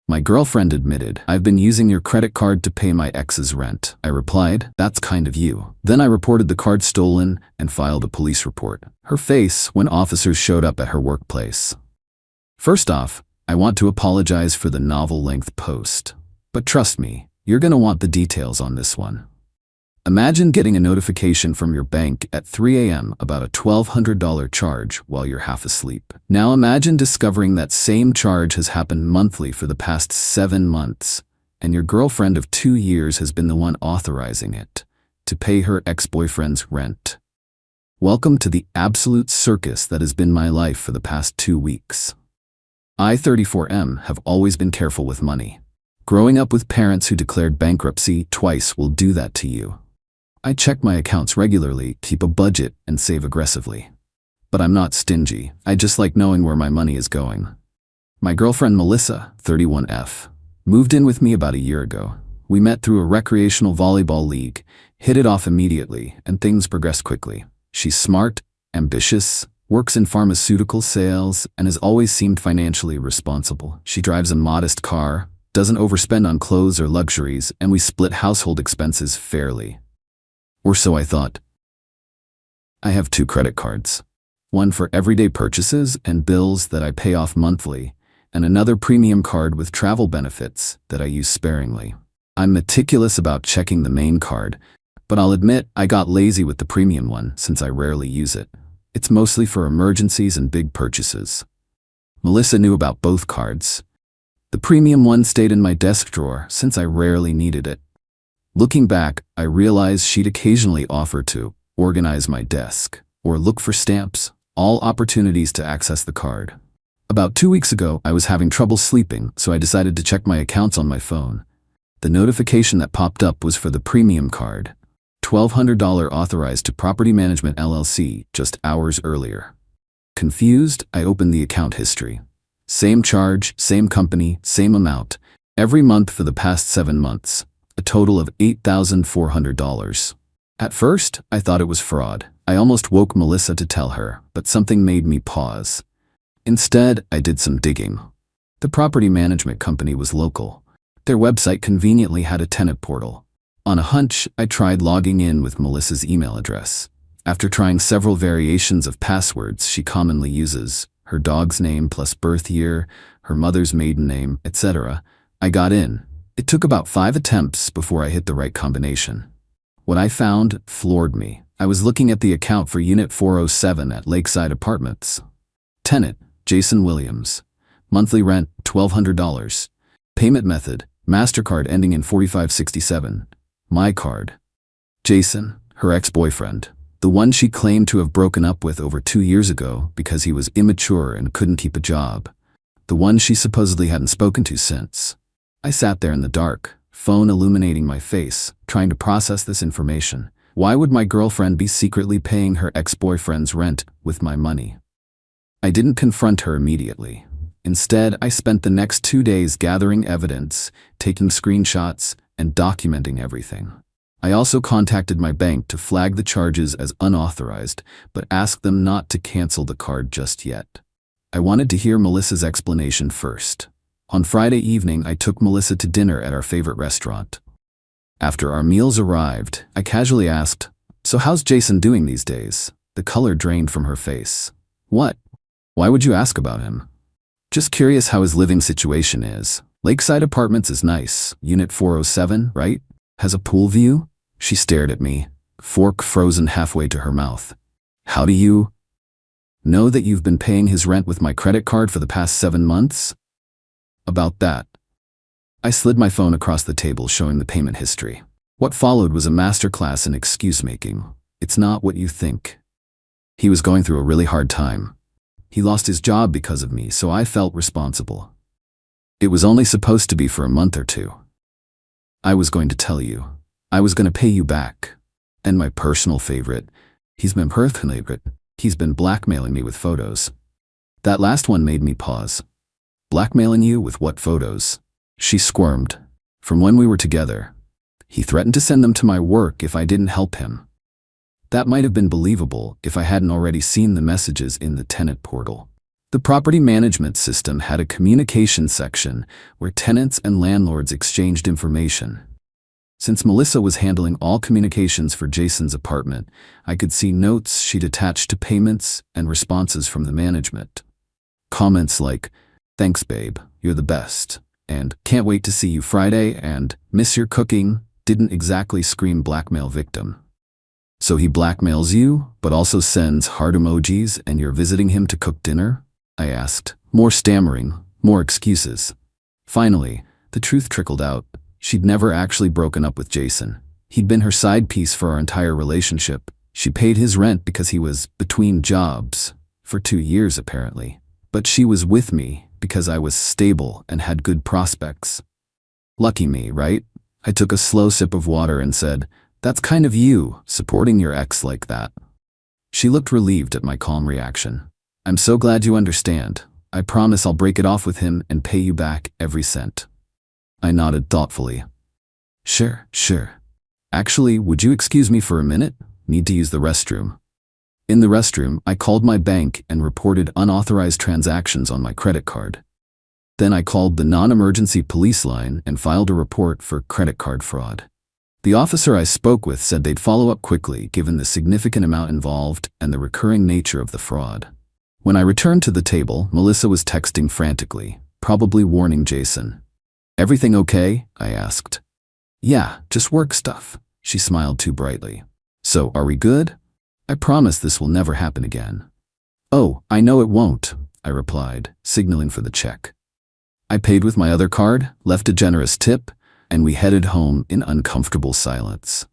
My girlfriend admitted, "I've been using your credit card to pay my ex's rent." I replied, "That's kind of you." Then I reported the card stolen and filed a police report. Her face when officers showed up at her workplace. First off, I want to apologize for the novel-length post. But trust me, you're gonna want the details on this one. Imagine getting a notification from your bank at 3 a.m. about a $1,200 charge while you're half asleep. Now imagine discovering that same charge has happened monthly for the past 7 months, and your girlfriend of 2 years has been the one authorizing it to pay her ex-boyfriend's rent. Welcome to the absolute circus that has been my life for the past 2 weeks. I, 34M, have always been careful with money. Growing up with parents who declared bankruptcy twice will do that to you. I check my accounts regularly, keep a budget, and save aggressively. But I'm not stingy. I just like knowing where my money is going. My girlfriend Melissa, 31F, moved in with me about a year ago. We met through a recreational volleyball league, hit it off immediately, and things progressed quickly. She's smart, ambitious, works in pharmaceutical sales, and has always seemed financially responsible. She drives a modest car, doesn't overspend on clothes or luxuries, and we split household expenses fairly. Or so I thought. I have 2 credit cards. One for everyday purchases and bills that I pay off monthly, and another premium card with travel benefits that I use sparingly. I'm meticulous about checking the main card, but I'll admit I got lazy with the premium one since I rarely use it. It's mostly for emergencies and big purchases. Melissa knew about both cards. The premium one stayed in my desk drawer since I rarely needed it. Looking back, I realized she'd occasionally offer to organize my desk or look for stamps, all opportunities to access the card. About 2 weeks ago, I was having trouble sleeping, so I decided to check my accounts on my phone. The notification that popped up was for the premium card, $1,200 authorized to Property Management LLC just hours earlier. Confused, I opened the account history. Same charge, same company, same amount, every month for the past 7 months. A total of $8,400. At first, I thought it was fraud. I almost woke Melissa to tell her, but something made me pause. Instead, I did some digging. The property management company was local. Their website conveniently had a tenant portal. On a hunch, I tried logging in with Melissa's email address. After trying several variations of passwords she commonly uses, her dog's name plus birth year, her mother's maiden name, etc., I got in. It took about 5 attempts before I hit the right combination. What I found floored me. I was looking at the account for Unit 407 at Lakeside Apartments. Tenant, Jason Williams. Monthly rent, $1,200. Payment method, MasterCard ending in 4567. My card. Jason, her ex-boyfriend. The one she claimed to have broken up with over 2 years ago because he was immature and couldn't keep a job. The one she supposedly hadn't spoken to since. I sat there in the dark, phone illuminating my face, trying to process this information. Why would my girlfriend be secretly paying her ex-boyfriend's rent with my money? I didn't confront her immediately. Instead, I spent the next 2 days gathering evidence, taking screenshots, and documenting everything. I also contacted my bank to flag the charges as unauthorized, but asked them not to cancel the card just yet. I wanted to hear Melissa's explanation first. On Friday evening, I took Melissa to dinner at our favorite restaurant. After our meals arrived, I casually asked, "So how's Jason doing these days?" The color drained from her face. "What? Why would you ask about him?" "Just curious how his living situation is. Lakeside Apartments is nice. Unit 407, right? Has a pool view?" She stared at me, fork frozen halfway to her mouth. "How do you know that you've been paying his rent with my credit card for the past 7 months? About that." I slid my phone across the table showing the payment history. What followed was a masterclass in excuse-making. It's not what you think. He was going through a really hard time. He lost his job because of me, so I felt responsible. It was only supposed to be for a month or 2. I was going to tell you. I was going to pay you back. And my personal favorite, he's been blackmailing me with photos. That last one made me pause. Blackmailing you with what photos? She squirmed. From when we were together. He threatened to send them to my work if I didn't help him. That might have been believable if I hadn't already seen the messages in the tenant portal. The property management system had a communication section where tenants and landlords exchanged information. Since Melissa was handling all communications for Jason's apartment, I could see notes she'd attached to payments and responses from the management. Comments like, "Thanks babe, you're the best," and "Can't wait to see you Friday," and "Miss your cooking" didn't exactly scream blackmail victim. "So he blackmails you, but also sends heart emojis and you're visiting him to cook dinner?" I asked, more stammering, more excuses. Finally, the truth trickled out. She'd never actually broken up with Jason. He'd been her side piece for our entire relationship. She paid his rent because he was between jobs, for 2 years apparently. But she was with me because I was stable and had good prospects. Lucky me, right? I took a slow sip of water and said, "That's kind of you, supporting your ex like that." She looked relieved at my calm reaction. "I'm so glad you understand. I promise I'll break it off with him and pay you back every cent." I nodded thoughtfully. Sure. Actually, would you excuse me for a minute? Need to use the restroom." In the restroom, I called my bank and reported unauthorized transactions on my credit card. Then I called the non-emergency police line and filed a report for credit card fraud. The officer I spoke with said they'd follow up quickly given the significant amount involved and the recurring nature of the fraud. When I returned to the table, Melissa was texting frantically, probably warning Jason. "Everything okay?" I asked. "Yeah, just work stuff." She smiled too brightly. "So, are we good?" "I promise this will never happen again." "Oh, I know it won't," I replied, signaling for the check. I paid with my other card, left a generous tip, and we headed home in uncomfortable silence.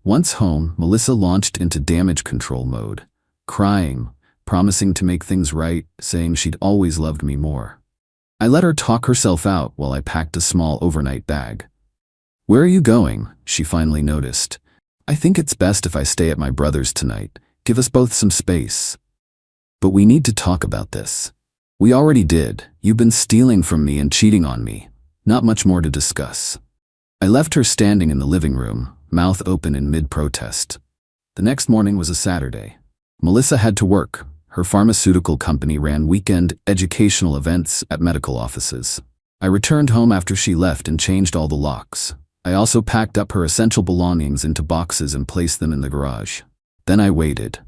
Once home, Melissa launched into damage control mode, crying, promising to make things right, saying she'd always loved me more. I let her talk herself out while I packed a small overnight bag. "Where are you going?" she finally noticed. "I think it's best if I stay at my brother's tonight. Give us both some space." "But we need to talk about this." "We already did. You've been stealing from me and cheating on me. Not much more to discuss." I left her standing in the living room, mouth open in mid-protest. The next morning was a Saturday. Melissa had to work. Her pharmaceutical company ran weekend educational events at medical offices. I returned home after she left and changed all the locks. I also packed up her essential belongings into boxes and placed them in the garage. Then I waited.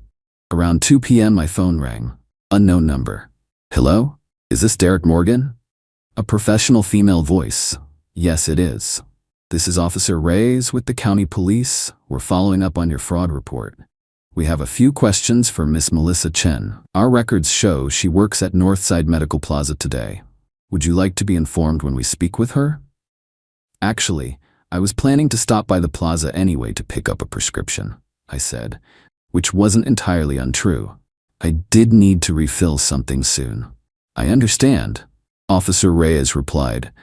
Around 2 p.m. my phone rang. Unknown number. "Hello? Is this Derek Morgan?" A professional female voice. "Yes, it is. This is Officer Reyes with the county police. We're following up on your fraud report. We have a few questions for Miss Melissa Chen. Our records show she works at Northside Medical Plaza today. Would you like to be informed when we speak with her?" "Actually, I was planning to stop by the plaza anyway to pick up a prescription," I said, which wasn't entirely untrue. I did need to refill something soon. "I understand," Officer Reyes replied.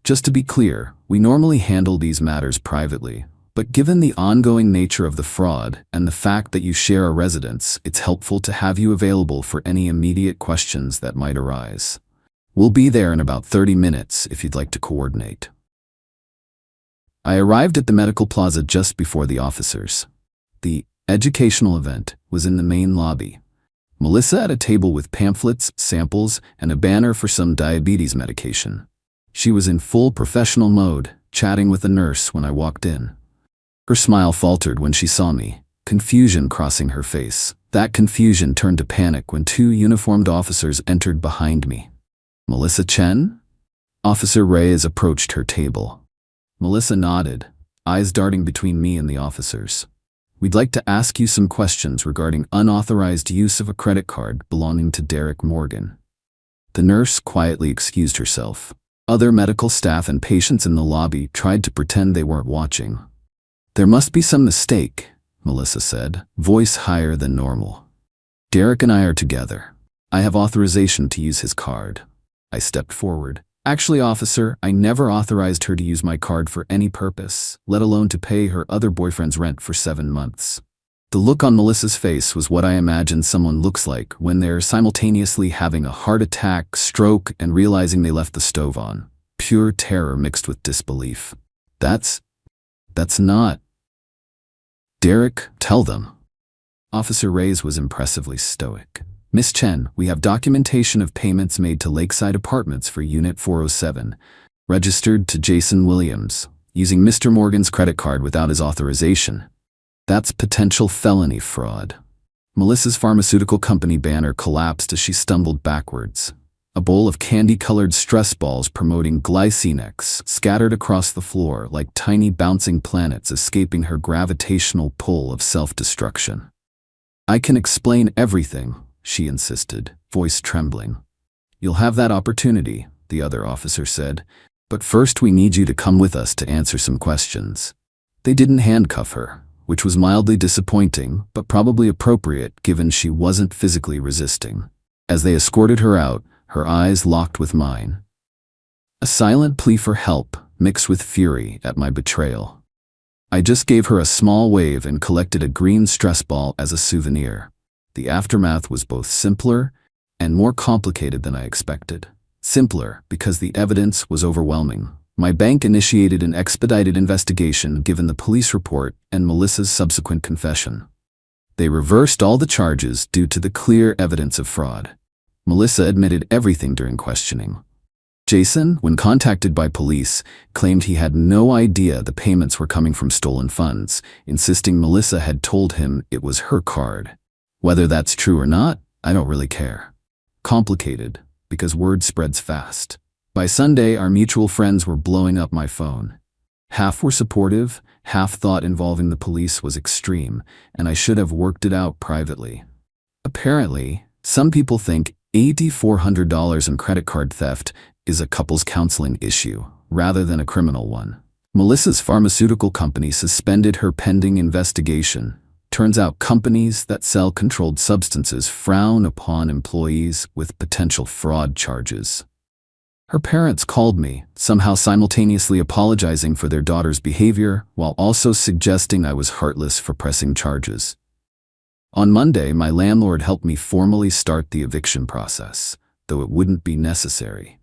"Just to be clear, we normally handle these matters privately. But given the ongoing nature of the fraud and the fact that you share a residence, it's helpful to have you available for any immediate questions that might arise. We'll be there in about 30 minutes if you'd like to coordinate." I arrived at the medical plaza just before the officers. The educational event was in the main lobby. Melissa at a table with pamphlets, samples, and a banner for some diabetes medication. She was in full professional mode, chatting with a nurse when I walked in. Her smile faltered when she saw me, confusion crossing her face. That confusion turned to panic when 2 uniformed officers entered behind me. "Melissa Chen?" Officer Reyes approached her table. Melissa nodded, eyes darting between me and the officers. "We'd like to ask you some questions regarding unauthorized use of a credit card belonging to Derek Morgan." The nurse quietly excused herself. Other medical staff and patients in the lobby tried to pretend they weren't watching. "There must be some mistake," Melissa said, voice higher than normal. "Derek and I are together. I have authorization to use his card." I stepped forward. "Actually, officer, I never authorized her to use my card for any purpose, let alone to pay her other boyfriend's rent for 7 months. The look on Melissa's face was what I imagine someone looks like when they're simultaneously having a heart attack, stroke, and realizing they left the stove on. Pure terror mixed with disbelief. That's not. "Derek, tell them." Officer Reyes was impressively stoic. Miss Chen, we have documentation of payments made to Lakeside Apartments for Unit 407, registered to Jason Williams, using Mr. Morgan's credit card without his authorization. That's potential felony fraud. Melissa's pharmaceutical company banner collapsed as she stumbled backwards. A bowl of candy-colored stress balls promoting Glycinex scattered across the floor like tiny bouncing planets escaping her gravitational pull of self-destruction. I can explain everything, she insisted, voice trembling. You'll have that opportunity, the other officer said, but first we need you to come with us to answer some questions. They didn't handcuff her, which was mildly disappointing, but probably appropriate given she wasn't physically resisting. As they escorted her out, her eyes locked with mine. A silent plea for help mixed with fury at my betrayal. I just gave her a small wave and collected a green stress ball as a souvenir. The aftermath was both simpler and more complicated than I expected. Simpler because the evidence was overwhelming. My bank initiated an expedited investigation given the police report and Melissa's subsequent confession. They reversed all the charges due to the clear evidence of fraud. Melissa admitted everything during questioning. Jason, when contacted by police, claimed he had no idea the payments were coming from stolen funds, insisting Melissa had told him it was her card. Whether that's true or not, I don't really care. Complicated, because word spreads fast. By Sunday, our mutual friends were blowing up my phone. Half were supportive, half thought involving the police was extreme, and I should have worked it out privately. Apparently, some people think $8,400 in credit card theft is a couples counseling issue, rather than a criminal one. Melissa's pharmaceutical company suspended her pending investigation. Turns out companies that sell controlled substances frown upon employees with potential fraud charges. Her parents called me, somehow simultaneously apologizing for their daughter's behavior while also suggesting I was heartless for pressing charges. On Monday, my landlord helped me formally start the eviction process, though it wouldn't be necessary.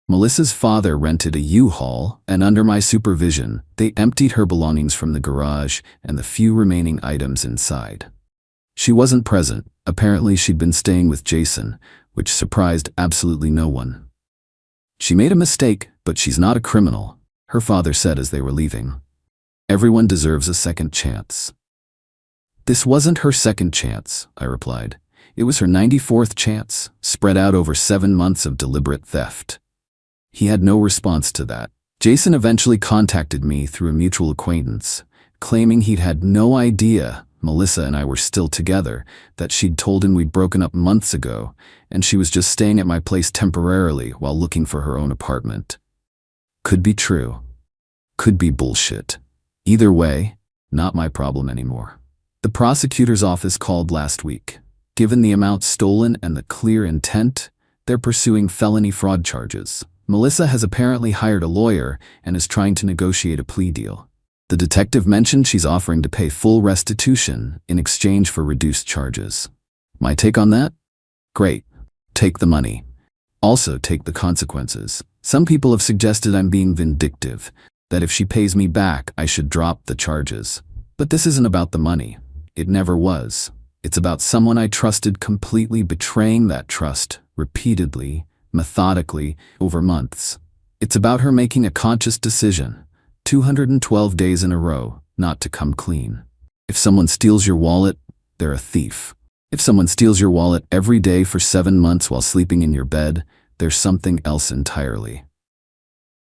Melissa's father rented a U-Haul, and under my supervision, they emptied her belongings from the garage and the few remaining items inside. She wasn't present. Apparently, she'd been staying with Jason, which surprised absolutely no one. She made a mistake, but she's not a criminal, her father said as they were leaving. Everyone deserves a second chance. This wasn't her second chance, I replied. It was her 94th chance, spread out over 7 months of deliberate theft. He had no response to that. Jason eventually contacted me through a mutual acquaintance, claiming he'd had no idea Melissa and I were still together, that she'd told him we'd broken up months ago, and she was just staying at my place temporarily while looking for her own apartment. Could be true. Could be bullshit. Either way, not my problem anymore. The prosecutor's office called last week. Given the amount stolen and the clear intent, they're pursuing felony fraud charges. Melissa has apparently hired a lawyer and is trying to negotiate a plea deal. The detective mentioned she's offering to pay full restitution in exchange for reduced charges. My take on that? Great. Take the money. Also take the consequences. Some people have suggested I'm being vindictive, that if she pays me back, I should drop the charges. But this isn't about the money. It never was. It's about someone I trusted completely betraying that trust repeatedly, methodically, over months. It's about her making a conscious decision, 212 days in a row, not to come clean. If someone steals your wallet, they're a thief. If someone steals your wallet every day for 7 months while sleeping in your bed, there's something else entirely.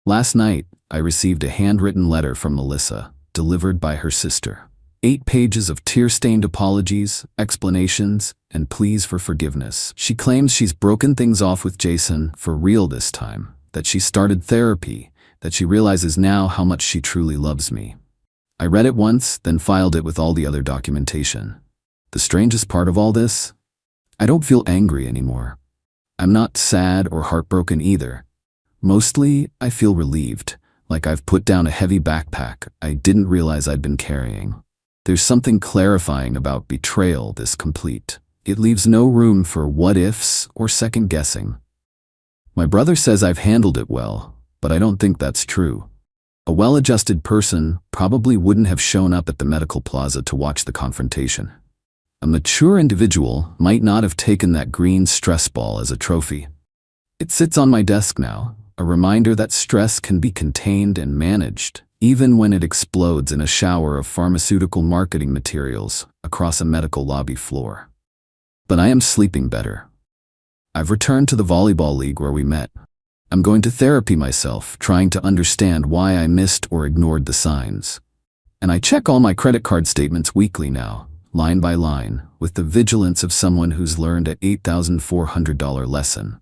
Last night, I received a handwritten letter from Melissa, delivered by her sister. 8 pages of tear-stained apologies, explanations, and pleas for forgiveness. She claims she's broken things off with Jason for real this time, that she started therapy, that she realizes now how much she truly loves me. I read it once, then filed it with all the other documentation. The strangest part of all this? I don't feel angry anymore. I'm not sad or heartbroken either. Mostly, I feel relieved, like I've put down a heavy backpack I didn't realize I'd been carrying. There's something clarifying about betrayal this complete. It leaves no room for what-ifs or second-guessing. My brother says I've handled it well, but I don't think that's true. A well-adjusted person probably wouldn't have shown up at the medical plaza to watch the confrontation. A mature individual might not have taken that green stress ball as a trophy. It sits on my desk now, a reminder that stress can be contained and managed, even when it explodes in a shower of pharmaceutical marketing materials across a medical lobby floor. But I am sleeping better. I've returned to the volleyball league where we met. I'm going to therapy myself, trying to understand why I missed or ignored the signs. And I check all my credit card statements weekly now, line by line, with the vigilance of someone who's learned an $8,400 lesson.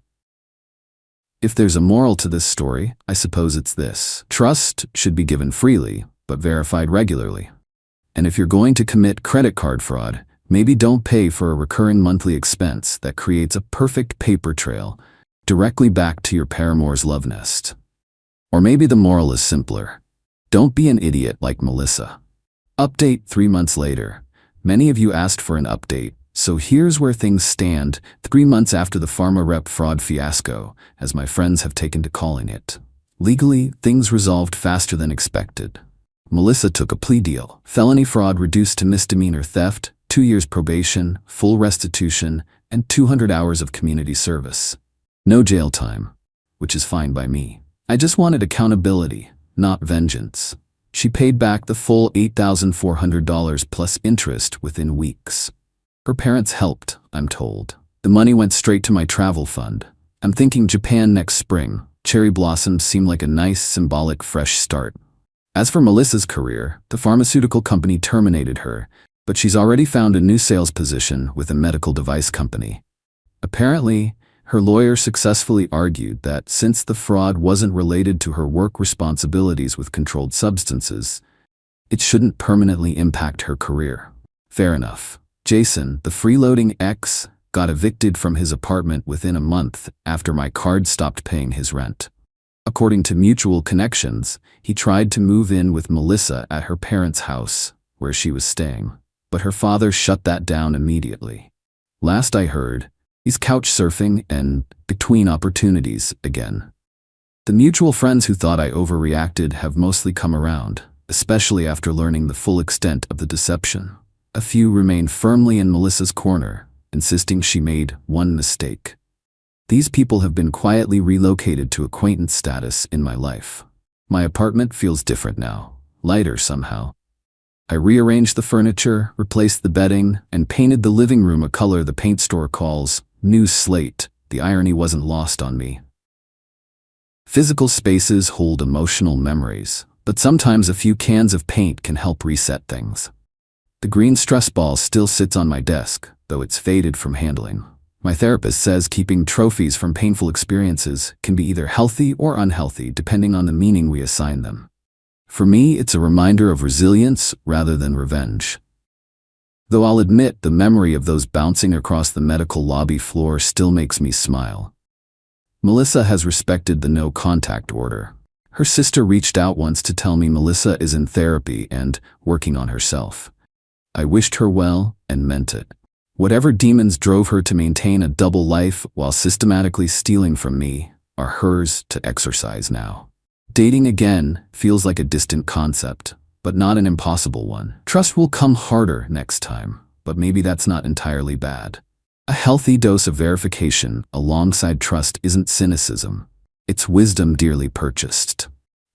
If there's a moral to this story, I suppose it's this. Trust should be given freely, but verified regularly. And if you're going to commit credit card fraud, maybe don't pay for a recurring monthly expense that creates a perfect paper trail directly back to your paramour's love nest. Or maybe the moral is simpler. Don't be an idiot like Melissa. Update 3 months later. Many of you asked for an update, so here's where things stand 3 months after the pharma rep fraud fiasco, as my friends have taken to calling it. Legally, things resolved faster than expected. Melissa took a plea deal. Felony fraud reduced to misdemeanor theft, 2 years probation, full restitution, and 200 hours of community service. No jail time, which is fine by me. I just wanted accountability, not vengeance. She paid back the full $8,400 plus interest within weeks. Her parents helped, I'm told. The money went straight to my travel fund. I'm thinking Japan next spring. Cherry blossoms seem like a nice, symbolic fresh start. As for Melissa's career, the pharmaceutical company terminated her, but she's already found a new sales position with a medical device company. Apparently, her lawyer successfully argued that since the fraud wasn't related to her work responsibilities with controlled substances, it shouldn't permanently impact her career. Fair enough. Jason, the freeloading ex, got evicted from his apartment within a month after my card stopped paying his rent. According to mutual connections, he tried to move in with Melissa at her parents' house, where she was staying, but her father shut that down immediately. Last I heard, he's couch surfing and between opportunities again. The mutual friends who thought I overreacted have mostly come around, especially after learning the full extent of the deception. A few remain firmly in Melissa's corner, insisting she made one mistake. These people have been quietly relocated to acquaintance status in my life. My apartment feels different now, lighter somehow. I rearranged the furniture, replaced the bedding, and painted the living room a color the paint store calls new slate. The irony wasn't lost on me. Physical spaces hold emotional memories, but sometimes a few cans of paint can help reset things. The green stress ball still sits on my desk, though it's faded from handling. My therapist says keeping trophies from painful experiences can be either healthy or unhealthy depending on the meaning we assign them. For me, it's a reminder of resilience rather than revenge. Though I'll admit the memory of those bouncing across the medical lobby floor still makes me smile. Melissa has respected the no-contact order. Her sister reached out once to tell me Melissa is in therapy and working on herself. I wished her well and meant it. Whatever demons drove her to maintain a double life while systematically stealing from me are hers to exercise now. Dating again feels like a distant concept, but not an impossible one. Trust will come harder next time, but maybe that's not entirely bad. A healthy dose of verification alongside trust isn't cynicism. It's wisdom dearly purchased.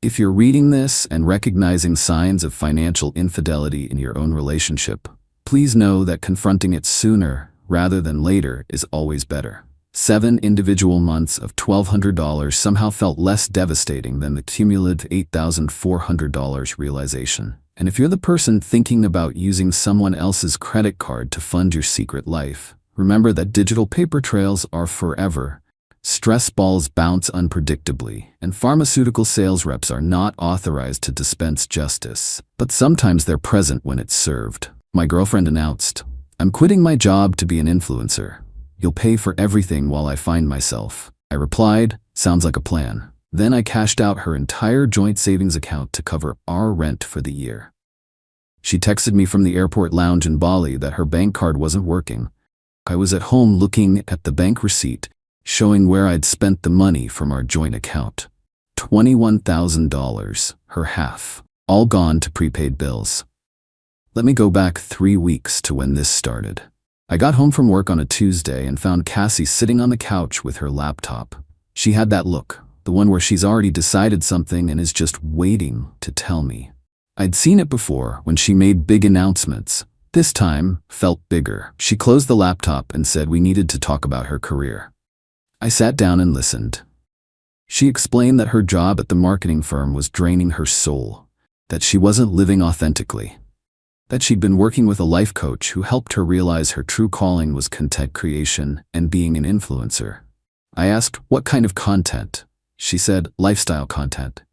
If you're reading this and recognizing signs of financial infidelity in your own relationship, please know that confronting it sooner rather than later is always better. 7 individual months of $1,200 somehow felt less devastating than the cumulative $8,400 realization. And if you're the person thinking about using someone else's credit card to fund your secret life, remember that digital paper trails are forever. Stress balls bounce unpredictably, and pharmaceutical sales reps are not authorized to dispense justice. But sometimes they're present when it's served. My girlfriend announced, "I'm quitting my job to be an influencer. You'll pay for everything while I find myself." I replied, "Sounds like a plan." Then I cashed out her entire joint savings account to cover our rent for the year. She texted me from the airport lounge in Bali that her bank card wasn't working. I was at home looking at the bank receipt, showing where I'd spent the money from our joint account. $21,000, her half, all gone to prepaid bills. Let me go back 3 weeks to when this started. I got home from work on a Tuesday and found Cassie sitting on the couch with her laptop. She had that look, the one where she's already decided something and is just waiting to tell me. I'd seen it before when she made big announcements. This time felt bigger. She closed the laptop and said we needed to talk about her career. I sat down and listened. She explained that her job at the marketing firm was draining her soul, that she wasn't living authentically, that she'd been working with a life coach who helped her realize her true calling was content creation and being an influencer. I asked what kind of content. She said lifestyle content.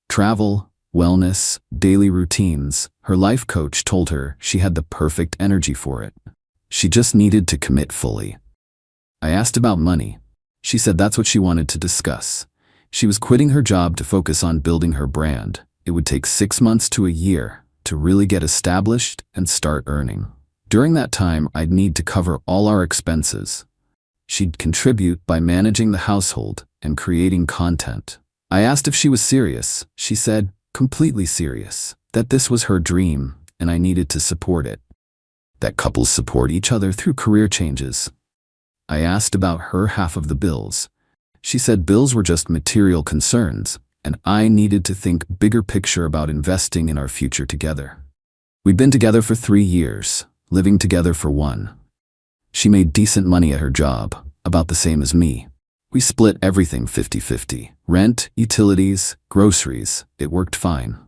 Travel, wellness, daily routines. Her life coach told her she had the perfect energy for it. She just needed to commit fully. I asked about money. She said that's what she wanted to discuss. She was quitting her job to focus on building her brand. It would take 6 months to a year to really get established and start earning. During that time, I'd need to cover all our expenses. She'd contribute by managing the household and creating content. I asked if she was serious. She said, completely serious, that this was her dream and I needed to support it. That couples support each other through career changes. I asked about her half of the bills. She said bills were just material concerns, and I needed to think bigger picture about investing in our future together. We'd been together for 3 years, living together for 1. She made decent money at her job, about the same as me. We split everything 50-50. Rent, utilities, groceries. It worked fine.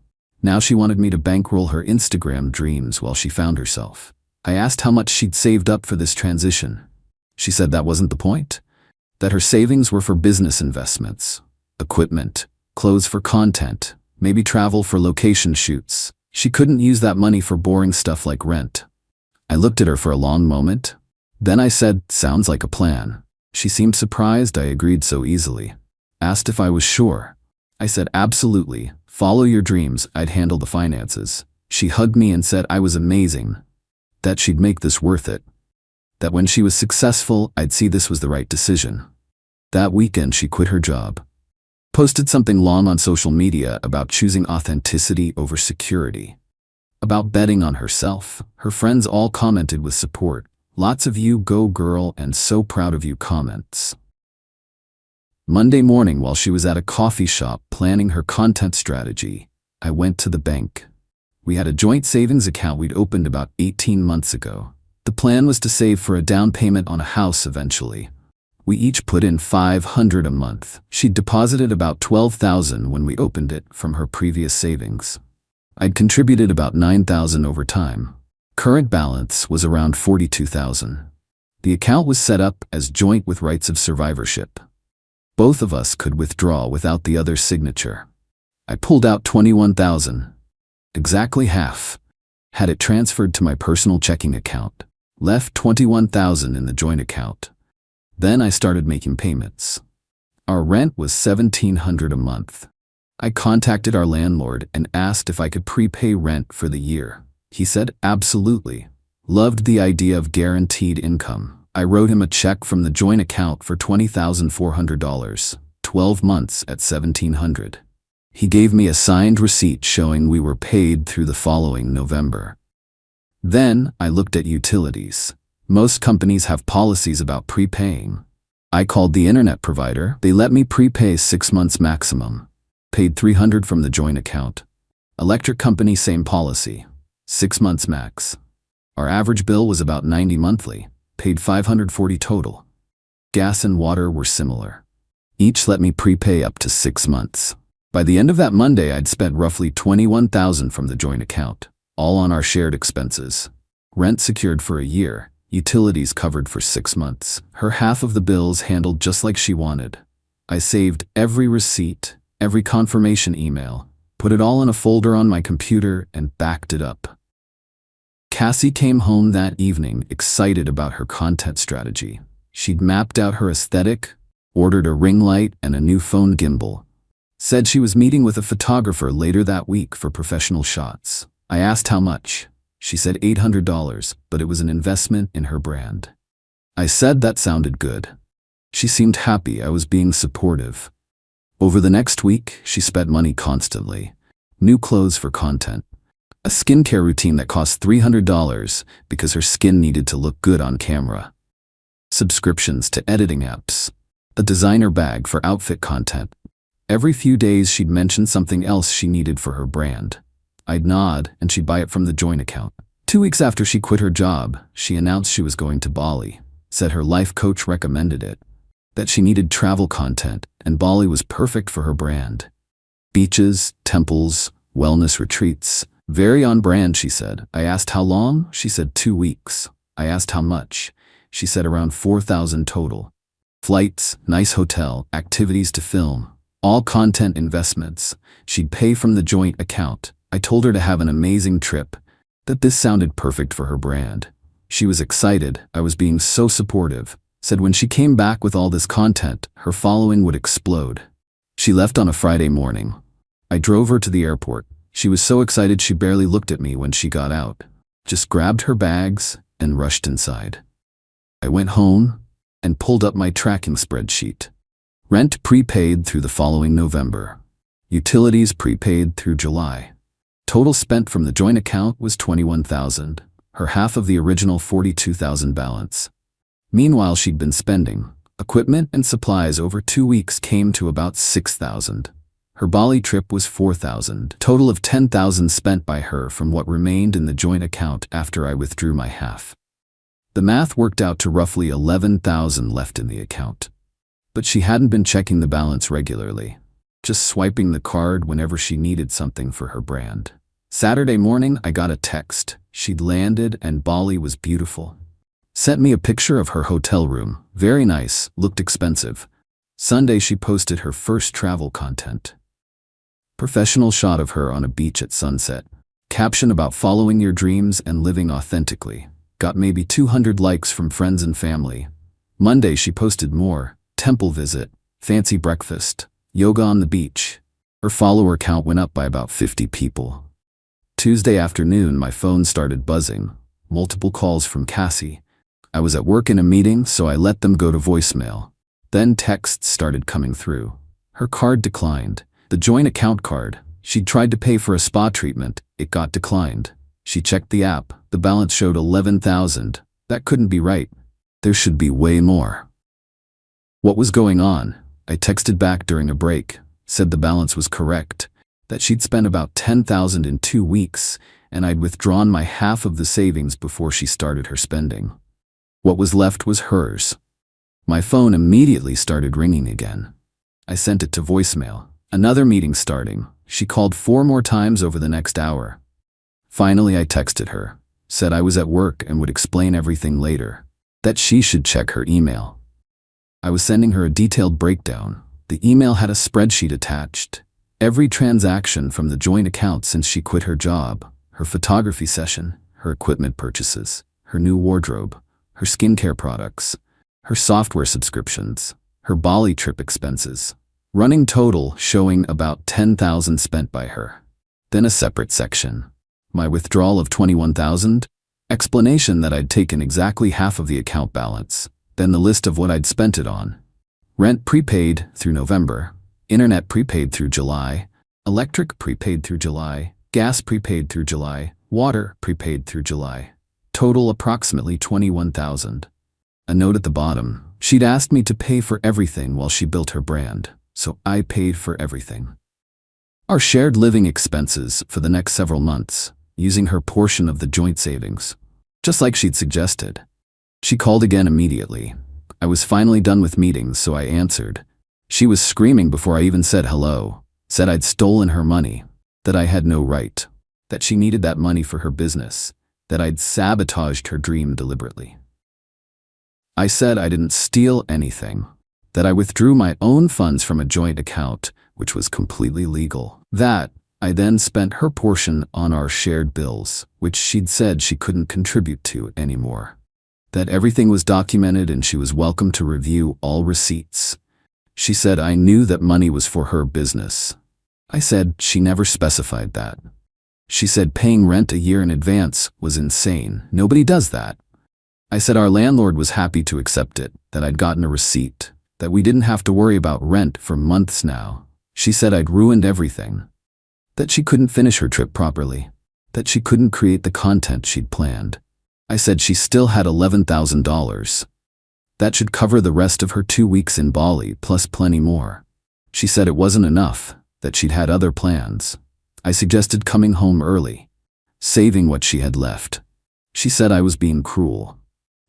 Now she wanted me to bankroll her Instagram dreams while she found herself. I asked how much she'd saved up for this transition. She said that wasn't the point, that her savings were for business investments, equipment, clothes for content, maybe travel for location shoots. She couldn't use that money for boring stuff like rent. I looked at her for a long moment. Then I said, sounds like a plan. She seemed surprised I agreed so easily. Asked if I was sure. I said, absolutely. Follow your dreams, I'd handle the finances. She hugged me and said I was amazing, that she'd make this worth it, that when she was successful, I'd see this was the right decision. That weekend, she quit her job. Posted something long on social media about choosing authenticity over security, about betting on herself. Her friends all commented with support. Lots of "you go girl" and "so proud of you" comments. Monday morning, while she was at a coffee shop planning her content strategy, I went to the bank. We had a joint savings account we'd opened about 18 months ago. The plan was to save for a down payment on a house eventually. We each put in $500 a month. She'd deposited about $12,000 when we opened it from her previous savings. I'd contributed about $9,000 over time. Current balance was around $42,000. The account was set up as joint with rights of survivorship. Both of us could withdraw without the other's signature. I pulled out $21,000, exactly half, had it transferred to my personal checking account, left $21,000 in the joint account. Then I started making payments. Our rent was $1,700 a month. I contacted our landlord and asked if I could prepay rent for the year. He said absolutely. Loved the idea of guaranteed income. I wrote him a check from the joint account for $20,400, 12 months at $1,700. He gave me a signed receipt showing we were paid through the following November. Then I looked at utilities. Most companies have policies about prepaying. I called the internet provider. They let me prepay 6 months maximum. Paid $300 from the joint account. Electric company, same policy. 6 months max. Our average bill was about $90 monthly. Paid $540 total. Gas and water were similar. Each let me prepay up to 6 months. By the end of that Monday, I'd spent roughly $21,000 from the joint account, all on our shared expenses. Rent secured for a year, utilities covered for 6 months. Her half of the bills handled just like she wanted. I saved every receipt, every confirmation email, put it all in a folder on my computer and backed it up. Cassie came home that evening excited about her content strategy. She'd mapped out her aesthetic, ordered a ring light and a new phone gimbal. Said she was meeting with a photographer later that week for professional shots. I asked how much. She said $800, but it was an investment in her brand. I said that sounded good. She seemed happy I was being supportive. Over the next week, she spent money constantly. New clothes for content, A skincare routine that cost $300 because her skin needed to look good on camera. Subscriptions to editing apps. A designer bag for outfit content. Every few days she'd mention something else she needed for her brand. I'd nod and she'd buy it from the joint account. 2 weeks after she quit her job, she announced she was going to Bali, said her life coach recommended it, that she needed travel content and Bali was perfect for her brand. Beaches, temples, wellness retreats. Very on brand, she said. I asked how long? She said 2 weeks. I asked how much? She said around 4,000 total. Flights, nice hotel, activities to film, all content investments. She'd pay from the joint account. I told her to have an amazing trip, that this sounded perfect for her brand. She was excited. I was being so supportive. Said when she came back with all this content, her following would explode. She left on a Friday morning. I drove her to the airport. She was so excited she barely looked at me when she got out. Just grabbed her bags and rushed inside. I went home and pulled up my tracking spreadsheet. Rent prepaid through the following November. Utilities prepaid through July. Total spent from the joint account was $21,000, her half of the original $42,000 balance. Meanwhile, she'd been spending. Equipment and supplies over 2 weeks came to about $6,000. Her Bali trip was $4,000. Total of $10,000 spent by her from what remained in the joint account after I withdrew my half. The math worked out to roughly $11,000 left in the account. But she hadn't been checking the balance regularly, just swiping the card whenever she needed something for her brand. Saturday morning, I got a text. She'd landed and Bali was beautiful. Sent me a picture of her hotel room. Very nice, looked expensive. Sunday, she posted her first travel content. Professional shot of her on a beach at sunset. Caption about following your dreams and living authentically. Got maybe 200 likes from friends and family. Monday, she posted more. Temple visit, fancy breakfast, yoga on the beach. Her follower count went up by about 50 people. Tuesday afternoon, my phone started buzzing. Multiple calls from Cassie. I was at work in a meeting, so I let them go to voicemail. Then texts started coming through. Her card declined. The joint account card. She'd tried to pay for a spa treatment. It got declined. She checked the app. The balance showed $11,000. That couldn't be right. There should be way more. What was going on? I texted back during a break, said the balance was correct, that she'd spent about $10,000 in 2 weeks, and I'd withdrawn my half of the savings before she started her spending. What was left was hers. My phone immediately started ringing again. I sent it to voicemail. Another meeting starting. She called 4 more times over the next hour. Finally, I texted her, said I was at work and would explain everything later, that she should check her email. I was sending her a detailed breakdown. The email had a spreadsheet attached. Every transaction from the joint account since she quit her job, her photography session, her equipment purchases, her new wardrobe, her skincare products, her software subscriptions, her Bali trip expenses. Running total showing about $10,000 spent by her. Then a separate section. My withdrawal of $21,000. Explanation that I'd taken exactly half of the account balance. Then the list of what I'd spent it on. Rent prepaid through November. Internet prepaid through July. Electric prepaid through July. Gas prepaid through July. Water prepaid through July. Total approximately $21,000. A note at the bottom. She'd asked me to pay for everything while she built her brand. So I paid for everything. Our shared living expenses for the next several months, using her portion of the joint savings, just like she'd suggested. She called again immediately. I was finally done with meetings, so I answered. She was screaming before I even said hello, said I'd stolen her money, that I had no right, that she needed that money for her business, that I'd sabotaged her dream deliberately. I said I didn't steal anything, that I withdrew my own funds from a joint account, which was completely legal. That I then spent her portion on our shared bills, which she'd said she couldn't contribute to anymore. That everything was documented and she was welcome to review all receipts. She said I knew that money was for her business. I said she never specified that. She said paying rent a year in advance was insane. Nobody does that. I said our landlord was happy to accept it, that I'd gotten a receipt, that we didn't have to worry about rent for months now. She said I'd ruined everything, that she couldn't finish her trip properly, that she couldn't create the content she'd planned. I said she still had $11,000. That should cover the rest of her 2 weeks in Bali plus plenty more. She said it wasn't enough, that she'd had other plans. I suggested coming home early, saving what she had left. She said I was being cruel,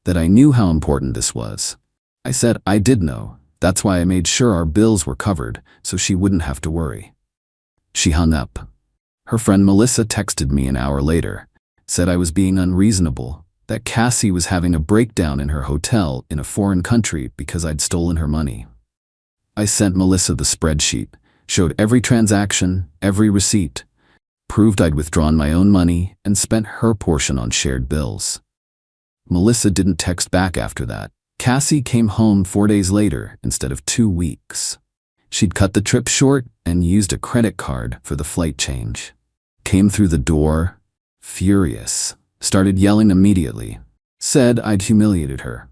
that I knew how important this was. I said I did know. That's why I made sure our bills were covered, so she wouldn't have to worry. She hung up. Her friend Melissa texted me an hour later, said I was being unreasonable, that Cassie was having a breakdown in her hotel in a foreign country because I'd stolen her money. I sent Melissa the spreadsheet, showed every transaction, every receipt, proved I'd withdrawn my own money and spent her portion on shared bills. Melissa didn't text back after that. Cassie came home 4 days later instead of 2 weeks. She'd cut the trip short and used a credit card for the flight change. Came through the door, furious, started yelling immediately, said I'd humiliated her,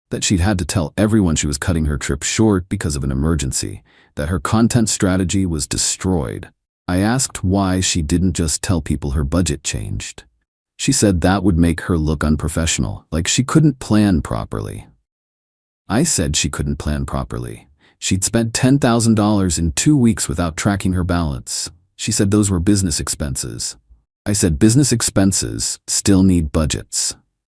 that she'd had to tell everyone she was cutting her trip short because of an emergency, that her content strategy was destroyed. I asked why she didn't just tell people her budget changed. She said that would make her look unprofessional, like she couldn't plan properly. I said she couldn't plan properly. She'd spent $10,000 in 2 weeks without tracking her balance. She said those were business expenses. I said business expenses still need budgets.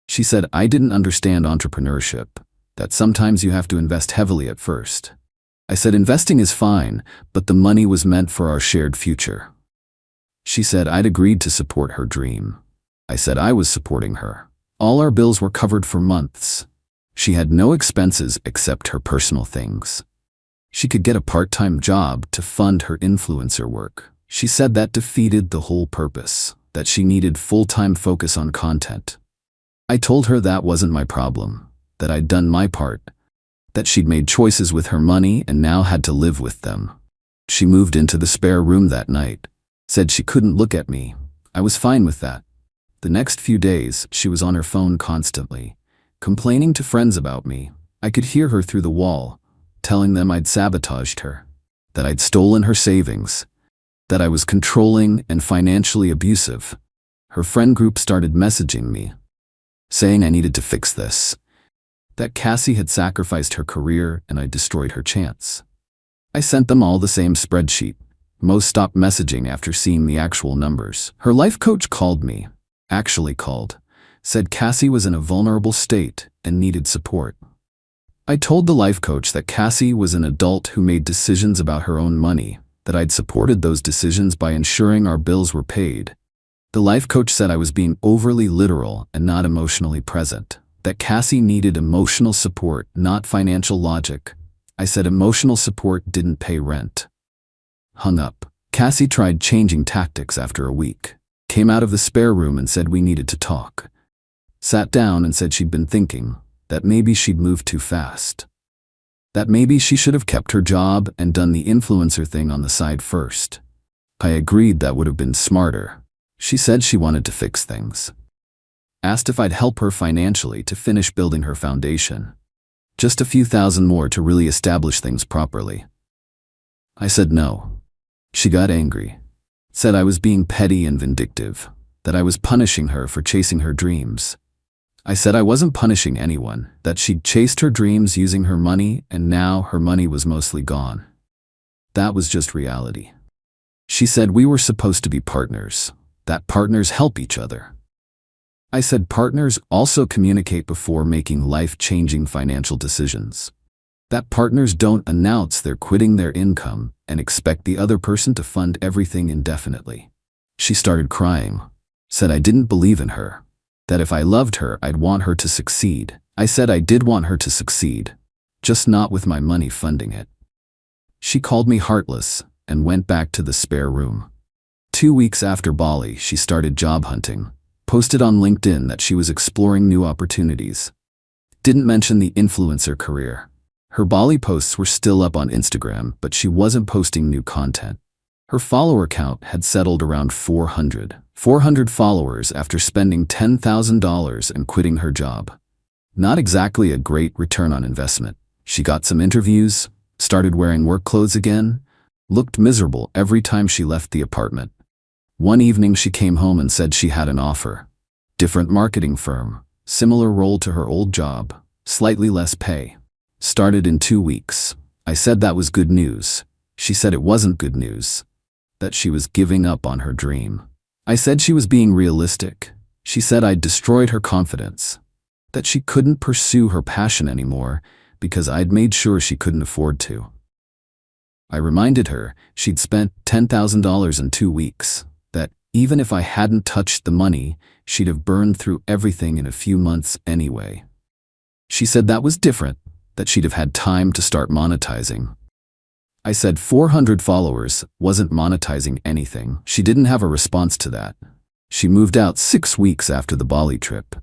She said I didn't understand entrepreneurship, that sometimes you have to invest heavily at first. I said investing is fine, but the money was meant for our shared future. She said I'd agreed to support her dream. I said I was supporting her. All our bills were covered for months. She had no expenses except her personal things. She could get a part-time job to fund her influencer work. She said that defeated the whole purpose, that she needed full-time focus on content. I told her that wasn't my problem, that I'd done my part, that she'd made choices with her money and now had to live with them. She moved into the spare room that night, said she couldn't look at me. I was fine with that. The next few days, she was on her phone constantly, complaining to friends about me. I could hear her through the wall, telling them I'd sabotaged her, that I'd stolen her savings, that I was controlling and financially abusive. Her friend group started messaging me, saying I needed to fix this, that Cassie had sacrificed her career and I destroyed her chance. I sent them all the same spreadsheet. Most stopped messaging after seeing the actual numbers. Her life coach called me, said Cassie was in a vulnerable state and needed support. I told the life coach that Cassie was an adult who made decisions about her own money, that I'd supported those decisions by ensuring our bills were paid. The life coach said I was being overly literal and not emotionally present, that Cassie needed emotional support, not financial logic. I said emotional support didn't pay rent. Hung up. Cassie tried changing tactics after a week. Came out of the spare room and said we needed to talk. Sat down and said she'd been thinking, that maybe she'd moved too fast. That maybe she should have kept her job and done the influencer thing on the side first. I agreed that would have been smarter. She said she wanted to fix things. Asked if I'd help her financially to finish building her foundation. Just a few thousand more to really establish things properly. I said no. She got angry. Said I was being petty and vindictive, that I was punishing her for chasing her dreams. I said I wasn't punishing anyone, that she'd chased her dreams using her money and now her money was mostly gone. That was just reality. She said we were supposed to be partners, that partners help each other. I said partners also communicate before making life-changing financial decisions. That partners don't announce they're quitting their income and expect the other person to fund everything indefinitely. She started crying, said I didn't believe in her, that if I loved her, I'd want her to succeed. I said I did want her to succeed, just not with my money funding it. She called me heartless and went back to the spare room. 2 weeks after Bali, she started job hunting, posted on LinkedIn that she was exploring new opportunities. Didn't mention the influencer career. Her Bali posts were still up on Instagram, but she wasn't posting new content. Her follower count had settled around 400 followers after spending $10,000 and quitting her job. Not exactly a great return on investment. She got some interviews, started wearing work clothes again, looked miserable every time she left the apartment. One evening she came home and said she had an offer. Different marketing firm, similar role to her old job, slightly less pay. Started in 2 weeks. I said that was good news. She said it wasn't good news, that she was giving up on her dream. I said she was being realistic. She said I'd destroyed her confidence, that she couldn't pursue her passion anymore because I'd made sure she couldn't afford to. I reminded her she'd spent $10,000 in 2 weeks, that even if I hadn't touched the money, she'd have burned through everything in a few months anyway. She said that was different, that she'd have had time to start monetizing. I said 400 followers wasn't monetizing anything. She didn't have a response to that. She moved out 6 weeks after the Bali trip.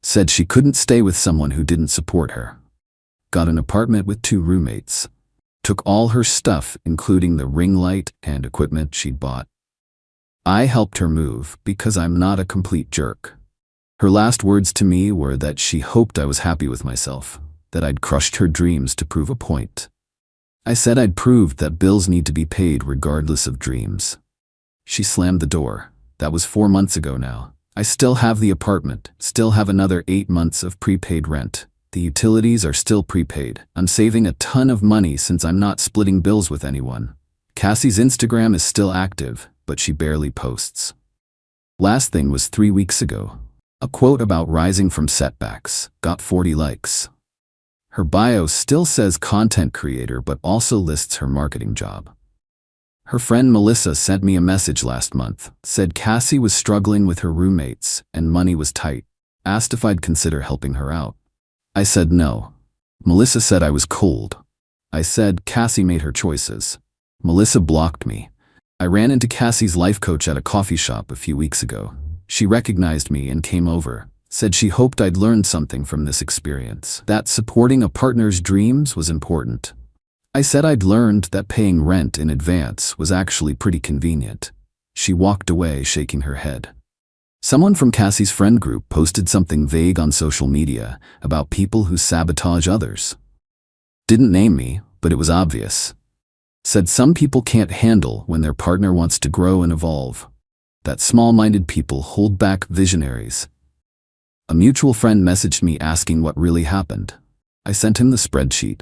Said she couldn't stay with someone who didn't support her. Got an apartment with 2 roommates. Took all her stuff, including the ring light and equipment she'd bought. I helped her move because I'm not a complete jerk. Her last words to me were that she hoped I was happy with myself, that I'd crushed her dreams to prove a point. I said I'd proved that bills need to be paid regardless of dreams. She slammed the door. That was 4 months ago now. I still have the apartment, still have another 8 months of prepaid rent. The utilities are still prepaid. I'm saving a ton of money since I'm not splitting bills with anyone. Cassie's Instagram is still active, but she barely posts. Last thing was 3 weeks ago. A quote about rising from setbacks, got 40 likes. Her bio still says content creator but also lists her marketing job. Her friend Melissa sent me a message last month, said Cassie was struggling with her roommates and money was tight, asked if I'd consider helping her out. I said no. Melissa said I was cold. I said Cassie made her choices. Melissa blocked me. I ran into Cassie's life coach at a coffee shop a few weeks ago. She recognized me and came over, said she hoped I'd learned something from this experience, that supporting a partner's dreams was important. I said I'd learned that paying rent in advance was actually pretty convenient. She walked away shaking her head. Someone from Cassie's friend group posted something vague on social media about people who sabotage others. Didn't name me, but it was obvious. Said some people can't handle when their partner wants to grow and evolve. That small-minded people hold back visionaries. A mutual friend messaged me asking what really happened. I sent him the spreadsheet.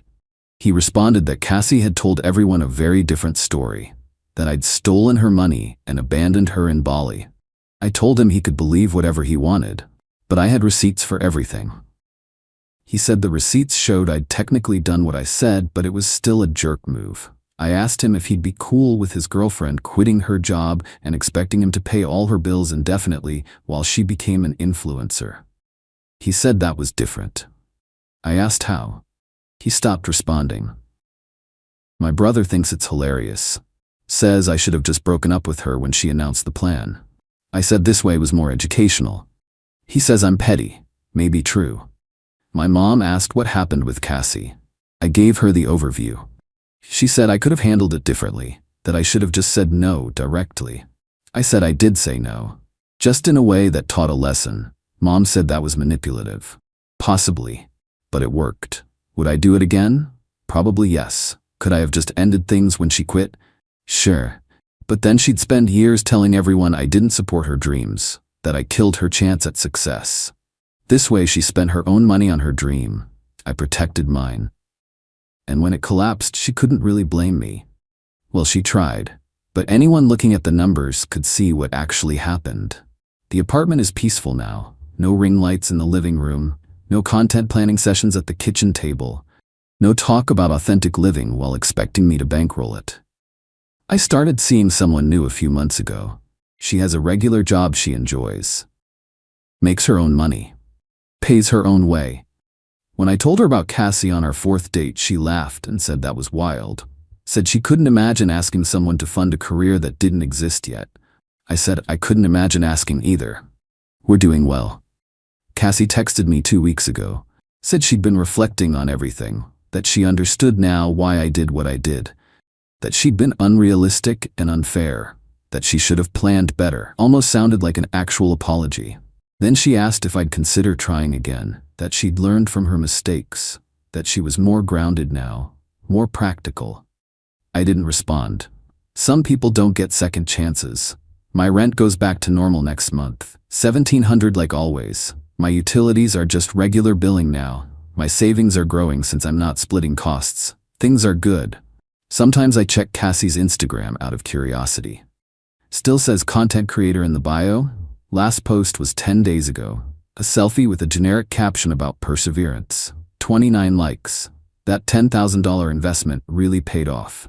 He responded that Cassie had told everyone a very different story, that I'd stolen her money and abandoned her in Bali. I told him he could believe whatever he wanted, but I had receipts for everything. He said the receipts showed I'd technically done what I said, but it was still a jerk move. I asked him if he'd be cool with his girlfriend quitting her job and expecting him to pay all her bills indefinitely while she became an influencer. He said that was different. I asked how. He stopped responding. My brother thinks it's hilarious. Says I should have just broken up with her when she announced the plan. I said this way was more educational. He says I'm petty. Maybe true. My mom asked what happened with Cassie. I gave her the overview. She said I could have handled it differently, that I should have just said no directly. I said I did say no, just in a way that taught a lesson. Mom said that was manipulative. Possibly, but it worked. Would I do it again? Probably yes. Could I have just ended things when she quit? Sure. But then she'd spend years telling everyone I didn't support her dreams, that I killed her chance at success. This way she spent her own money on her dream. I protected mine. And when it collapsed, she couldn't really blame me. Well, she tried, but anyone looking at the numbers could see what actually happened. The apartment is peaceful now. No ring lights in the living room, no content planning sessions at the kitchen table, no talk about authentic living while expecting me to bankroll it. I started seeing someone new a few months ago. She has a regular job she enjoys. Makes her own money. Pays her own way. When I told her about Cassie on our 4th date, she laughed and said that was wild. Said she couldn't imagine asking someone to fund a career that didn't exist yet. I said I couldn't imagine asking either. We're doing well. Cassie texted me 2 weeks ago. Said she'd been reflecting on everything, that she understood now why I did what I did. That she'd been unrealistic and unfair, that she should have planned better. Almost sounded like an actual apology. Then she asked if I'd consider trying again, that she'd learned from her mistakes, that she was more grounded now, more practical. I didn't respond. Some people don't get second chances. My rent goes back to normal next month. $1,700 like always. My utilities are just regular billing now. My savings are growing since I'm not splitting costs. Things are good. Sometimes I check Cassie's Instagram out of curiosity. Still says content creator in the bio. Last post was 10 days ago. A selfie with a generic caption about perseverance. 29 likes. That $10,000 investment really paid off.